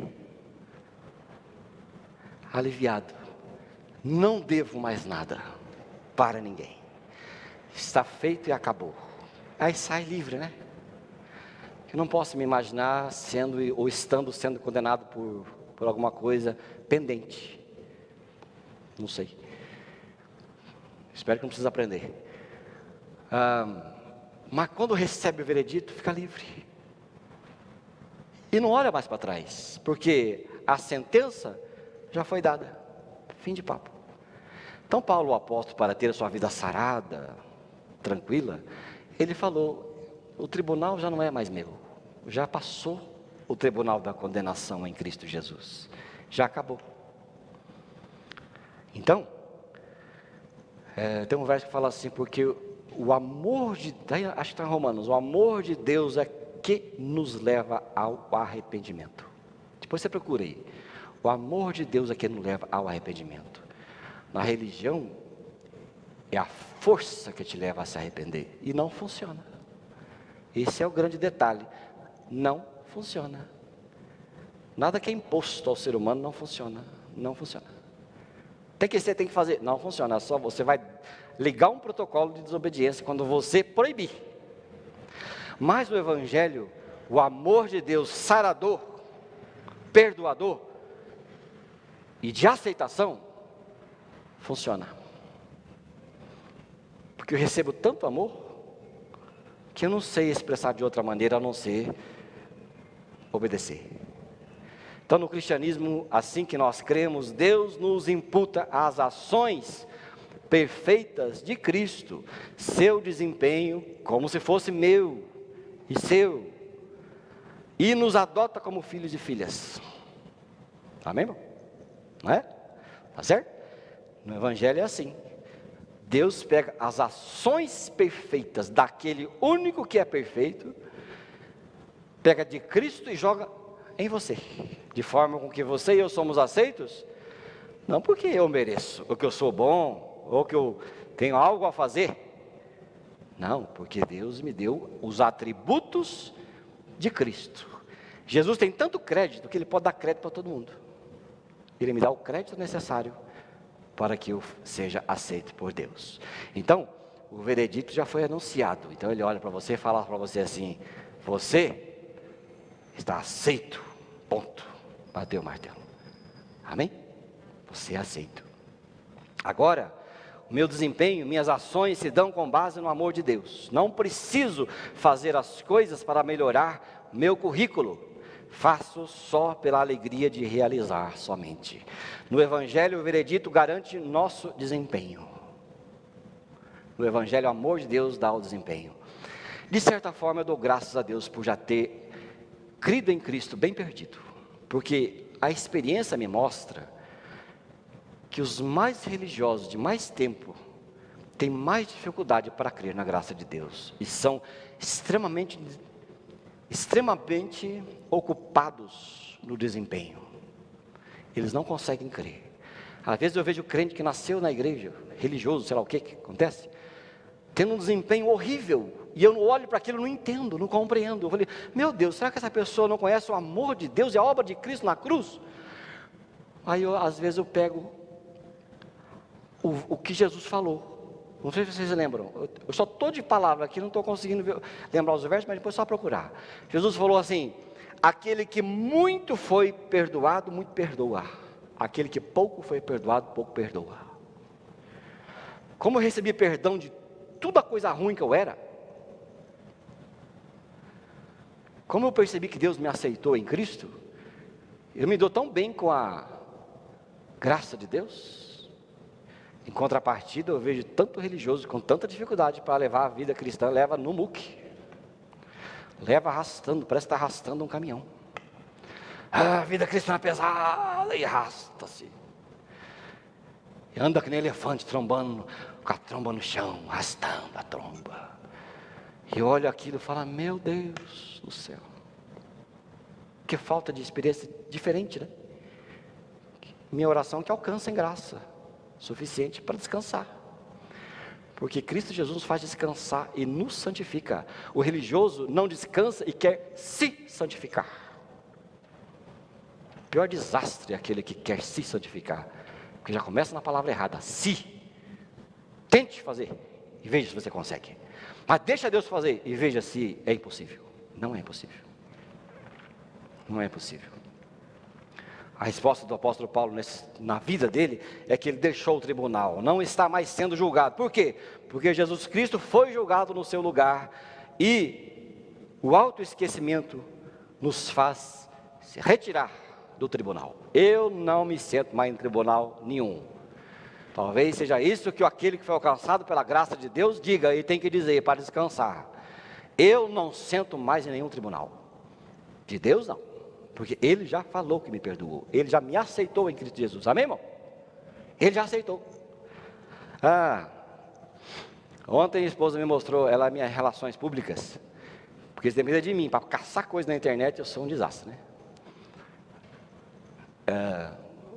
aliviado, não devo mais nada para ninguém, está feito e acabou. Aí sai livre, né? Eu não posso me imaginar sendo ou estando sendo condenado por alguma coisa pendente. Não sei. Espero que não precise aprender. Mas quando recebe o veredito, fica livre. E não olha mais para trás, porque a sentença já foi dada. Fim de papo. Então Paulo, o apóstolo, para ter a sua vida sarada, tranquila, ele falou: o tribunal já não é mais meu. Já passou o tribunal da condenação em Cristo Jesus. Já acabou. Então, tem um verso que fala assim, porque o amor de Deus, acho que está em Romanos, o amor de Deus é que nos leva ao arrependimento. Depois você procura aí. O amor de Deus é que nos leva ao arrependimento. Na religião, é a força que te leva a se arrepender. E não funciona. Esse é o grande detalhe. Não funciona. Nada que é imposto ao ser humano não funciona. Não funciona. Você tem que fazer. Não funciona. Só você vai ligar um protocolo de desobediência quando você proibir. Mas o Evangelho, o amor de Deus sarador, perdoador e de aceitação, funciona. Porque eu recebo tanto amor que eu não sei expressar de outra maneira a não ser obedecer. Então, no cristianismo, assim que nós cremos, Deus nos imputa as ações perfeitas de Cristo, seu desempenho, como se fosse meu e seu, e nos adota como filhos e filhas. Amém, irmão? Não é? Tá certo? No Evangelho é assim. Deus pega as ações perfeitas daquele único que é perfeito, pega de Cristo e joga em você, de forma com que você e eu somos aceitos, não porque eu mereço, ou que eu sou bom, ou que eu tenho algo a fazer, não, porque Deus me deu os atributos de Cristo. Jesus tem tanto crédito que Ele pode dar crédito para todo mundo. Ele me dá o crédito necessário para que eu seja aceito por Deus. Então, o veredito já foi anunciado. Então Ele olha para você e fala para você assim: você está aceito, ponto. Bateu o martelo. Amém? Você é aceito. Agora, o meu desempenho, minhas ações se dão com base no amor de Deus. Não preciso fazer as coisas para melhorar meu currículo. Faço só pela alegria de realizar somente. No Evangelho, o veredito garante nosso desempenho. No Evangelho, o amor de Deus dá o desempenho. De certa forma, eu dou graças a Deus por já ter crido em Cristo bem perdido. Porque a experiência me mostra que os mais religiosos de mais tempo têm mais dificuldade para crer na graça de Deus. E são extremamente ocupados no desempenho. Eles não conseguem crer. Às vezes eu vejo crente que nasceu na igreja, religioso, sei lá o que acontece, tendo um desempenho horrível, e eu olho para aquilo, não entendo, não compreendo. Eu falei, meu Deus, será que essa pessoa não conhece o amor de Deus e a obra de Cristo na cruz? Aí às vezes eu pego o que Jesus falou. Não sei se vocês lembram, eu só estou de palavra aqui, não estou conseguindo lembrar os versos, mas depois é só procurar. Jesus falou assim: aquele que muito foi perdoado, muito perdoa. Aquele que pouco foi perdoado, pouco perdoa. Como eu recebi perdão de toda a coisa ruim que eu era, como eu percebi que Deus me aceitou em Cristo, eu me dou tão bem com a graça de Deus. Em contrapartida, eu vejo tanto religioso com tanta dificuldade para levar a vida cristã, leva no muque. Leva arrastando, parece que está arrastando um caminhão. A vida cristã é pesada e arrasta-se. E anda que nem elefante, trombando, com a tromba no chão, arrastando a tromba. E olha aquilo e fala, meu Deus do céu. Que falta de experiência diferente, né? Minha oração é que alcancem graça suficiente para descansar, porque Cristo Jesus nos faz descansar e nos santifica. O religioso não descansa e quer se santificar. O pior desastre é aquele que quer se santificar, porque já começa na palavra errada, se. Tente fazer e veja se você consegue, mas deixa Deus fazer e veja se é impossível. Não é impossível. Não é possível. A resposta do apóstolo Paulo na vida dele é que ele deixou o tribunal, não está mais sendo julgado. Por quê? Porque Jesus Cristo foi julgado no seu lugar e o autoesquecimento nos faz se retirar do tribunal. Eu não me sento mais em tribunal nenhum. Talvez seja isso que aquele que foi alcançado pela graça de Deus diga e tem que dizer para descansar. Eu não sento mais em nenhum tribunal. De Deus não. Porque Ele já falou que me perdoou. Ele já me aceitou em Cristo Jesus. Amém, irmão? Ele já aceitou. Ontem a esposa me mostrou, ela minhas relações públicas, porque eles dependem de mim, para caçar coisa na internet eu sou um desastre, né?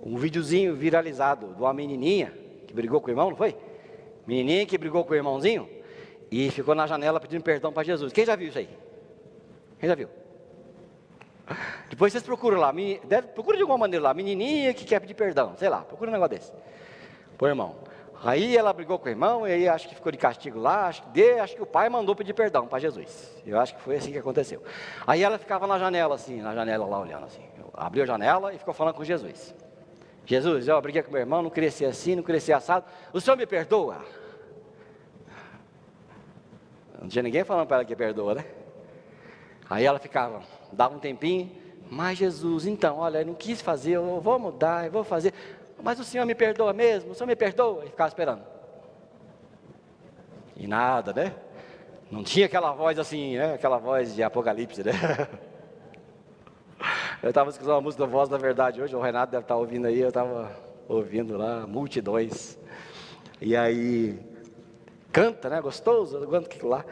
Um videozinho viralizado de uma menininha que brigou com o irmão, não foi? Menininha que brigou com o irmãozinho e ficou na janela pedindo perdão para Jesus. Quem já viu isso aí? Quem já viu? Depois vocês procuram lá, procura de alguma maneira lá, menininha que quer pedir perdão, sei lá, procura um negócio desse, pro irmão. Aí ela brigou com o irmão, e aí acho que ficou de castigo lá, acho que o pai mandou pedir perdão para Jesus. Eu acho que foi assim que aconteceu. Aí ela ficava na janela assim, lá olhando assim, abriu a janela e ficou falando com Jesus. Jesus, eu briguei com meu irmão, não queria ser assim, não queria ser assado, o senhor me perdoa? Não tinha ninguém falando para ela que perdoa, né? Aí ela ficava, dava um tempinho, mas Jesus, então, olha, eu não quis fazer, eu vou mudar, eu vou fazer, mas o senhor me perdoa mesmo, o senhor me perdoa? E ficava esperando. E nada, né? Não tinha aquela voz assim, né? Aquela voz de Apocalipse, né? Eu estava escutando uma música da Voz da Verdade hoje, o Renato deve estar ouvindo aí, eu estava ouvindo lá, multidões. E aí, canta, né? Gostoso, canta aquilo lá.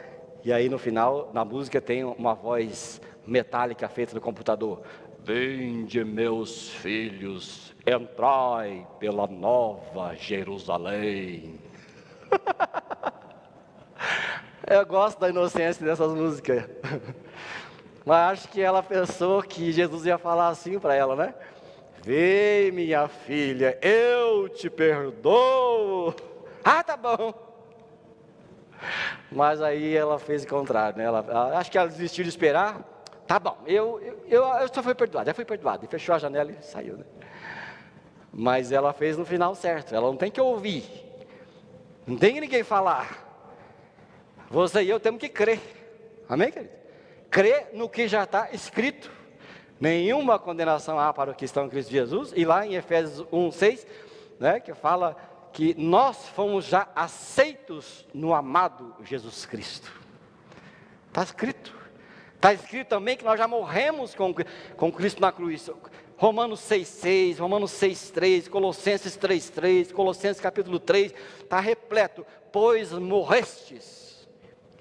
E aí no final, na música tem uma voz metálica feita no computador. Vinde, meus filhos, entrai pela nova Jerusalém. Eu gosto da inocência dessas músicas. Mas acho que ela pensou que Jesus ia falar assim para ela, né? Vem, minha filha, eu te perdoo. Tá bom. Mas aí ela fez o contrário, né? Acho que ela desistiu de esperar. Tá bom, eu só fui perdoado, já fui perdoado. E fechou a janela e saiu, né? Mas ela fez no final certo, ela não tem que ouvir. Não tem que ninguém falar. Você e eu temos que crer. Amém, querido? Crer no que já está escrito. Nenhuma condenação há para os que estão em Cristo Jesus. E lá em Efésios 1:6, né, que fala que nós fomos já aceitos no amado Jesus Cristo. Está escrito. Está escrito também que nós já morremos com Cristo na cruz. Romanos 6:6, Romanos 6:3, Colossenses 3:3, Colossenses capítulo 3, está repleto. Pois morrestes,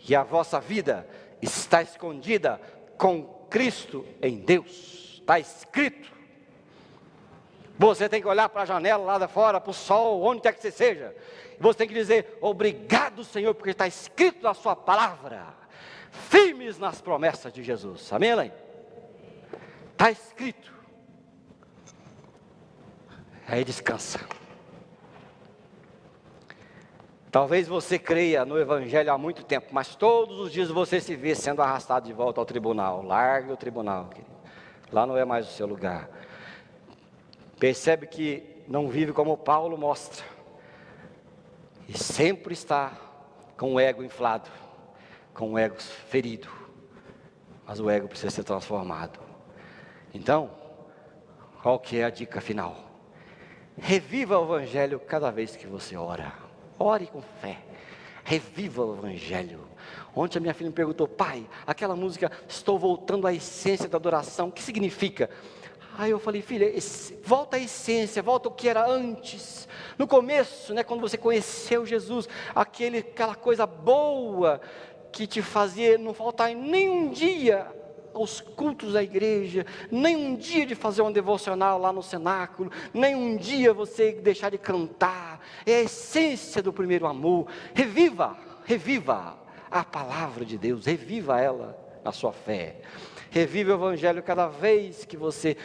e a vossa vida está escondida com Cristo em Deus. Está escrito. Você tem que olhar para a janela lá da fora, para o sol, onde quer que você seja. Você tem que dizer, obrigado Senhor, porque está escrito na sua palavra. Firmes nas promessas de Jesus. Amém, Elaine? Está escrito. Aí descansa. Talvez você creia no Evangelho há muito tempo, mas todos os dias você se vê sendo arrastado de volta ao tribunal. Largue o tribunal, querido. Lá não é mais o seu lugar. Percebe que não vive como Paulo mostra. E sempre está com o ego inflado, com o ego ferido. Mas o ego precisa ser transformado. Então, qual que é a dica final? Reviva o Evangelho cada vez que você ora. Ore com fé. Reviva o Evangelho. Ontem a minha filha me perguntou, pai, aquela música, estou voltando à essência da adoração, o que significa? Aí eu falei, filha, volta à essência, volta ao que era antes. No começo, né, quando você conheceu Jesus, aquela coisa boa que te fazia não faltar nem um dia aos cultos da igreja, nem um dia de fazer um devocional lá no cenáculo, nem um dia você deixar de cantar. É a essência do primeiro amor. Reviva a palavra de Deus, reviva ela na sua fé. Revive o Evangelho cada vez que você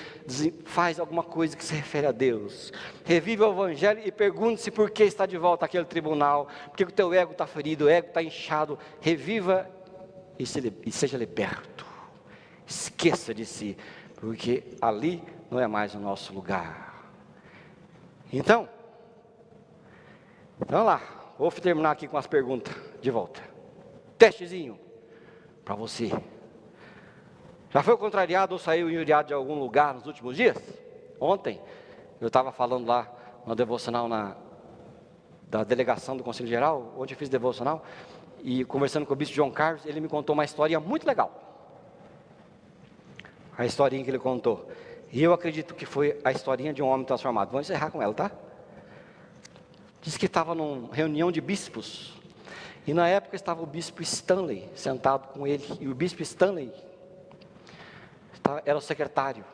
faz alguma coisa que se refere a Deus. Revive o Evangelho e pergunte-se por que está de volta àquele tribunal. Porque o teu ego está ferido, o ego está inchado. Reviva e seja liberto. Esqueça de si, porque ali não é mais o nosso lugar. Então, vamos lá. Vou terminar aqui com as perguntas de volta. Testezinho para você. Já foi contrariado ou saiu injuriado de algum lugar nos últimos dias? Ontem, eu estava falando lá no devocional da delegação do Conselho Geral, onde eu fiz devocional, e conversando com o bispo João Carlos, ele me contou uma história muito legal. A historinha que ele contou. E eu acredito que foi a historinha de um homem transformado. Vamos encerrar com ela, tá? Diz que estava numa reunião de bispos. E na época estava o bispo Stanley sentado com ele. E o bispo Stanley era o secretário.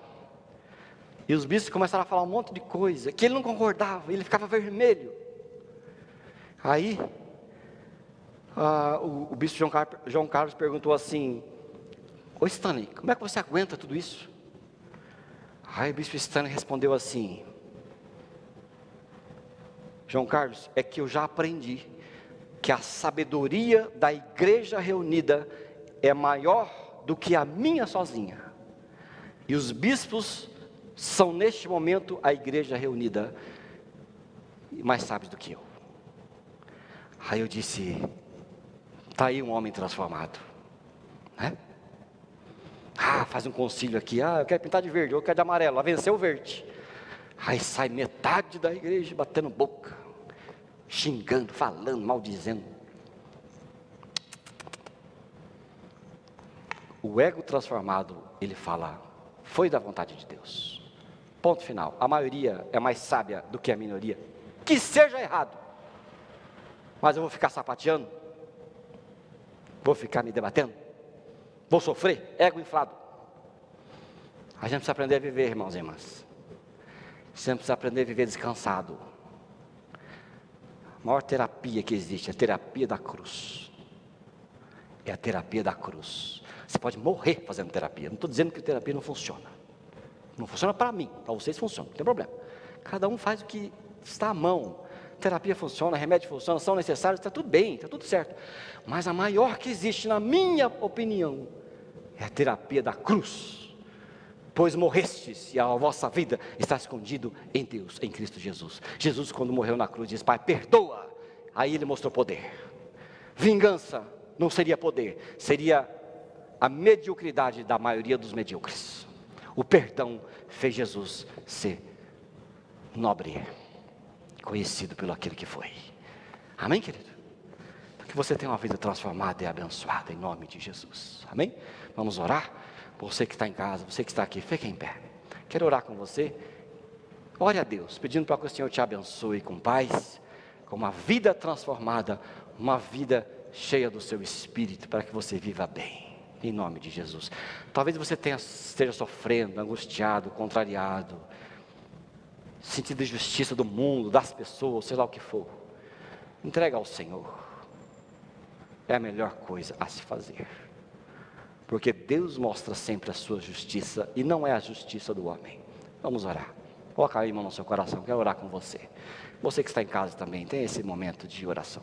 E os bispos começaram a falar um monte de coisa que ele não concordava, ele ficava vermelho. Aí, o bispo João Carlos perguntou assim: ô Stanley, como é que você aguenta tudo isso? Aí o bispo Stanley respondeu assim: João Carlos, é que eu já aprendi que a sabedoria da igreja reunida é maior do que a minha sozinha. E os bispos são neste momento a igreja reunida, mais sábios do que eu. Aí eu disse: está aí um homem transformado, né? Faz um concílio aqui, eu quero pintar de verde, eu quero de amarelo, venceu o verde. Aí sai metade da igreja batendo boca, xingando, falando, maldizendo. O ego transformado, ele fala: foi da vontade de Deus. Ponto final. A maioria é mais sábia do que a minoria. Que seja errado, mas eu vou ficar sapateando? Vou ficar me debatendo? Vou sofrer? Ego inflado. A gente precisa aprender a viver, irmãos e irmãs. A gente precisa aprender a viver descansado. A maior terapia que existe é a terapia da cruz. É a terapia da cruz. Você pode morrer fazendo terapia. Não estou dizendo que terapia não funciona. Não funciona para mim, para vocês funciona, não tem problema. Cada um faz o que está à mão. Terapia funciona, remédio funciona, são necessários, está tudo bem, está tudo certo. Mas a maior que existe, na minha opinião, é a terapia da cruz. Pois morrestes e a vossa vida está escondido em Deus, em Cristo Jesus. Jesus, quando morreu na cruz, disse: Pai, perdoa. Aí ele mostrou poder. Vingança não seria poder, seria a mediocridade da maioria dos medíocres. O perdão fez Jesus ser nobre, conhecido pelo aquele que foi. Amém, querido? Para que você tenha uma vida transformada e abençoada em nome de Jesus. Amém? Vamos orar? Você que está em casa, você que está aqui, fique em pé. Quero orar com você. Ore a Deus, pedindo para que o Senhor te abençoe com paz, com uma vida transformada, uma vida cheia do seu Espírito, para que você viva bem. Em nome de Jesus. Talvez você esteja sofrendo, angustiado, contrariado, sentindo injustiça do mundo, das pessoas, sei lá o que for. Entrega ao Senhor. É a melhor coisa a se fazer. Porque Deus mostra sempre a sua justiça e não é a justiça do homem. Vamos orar. Coloca a mão no seu coração, quero orar com você. Você que está em casa também, tem esse momento de oração.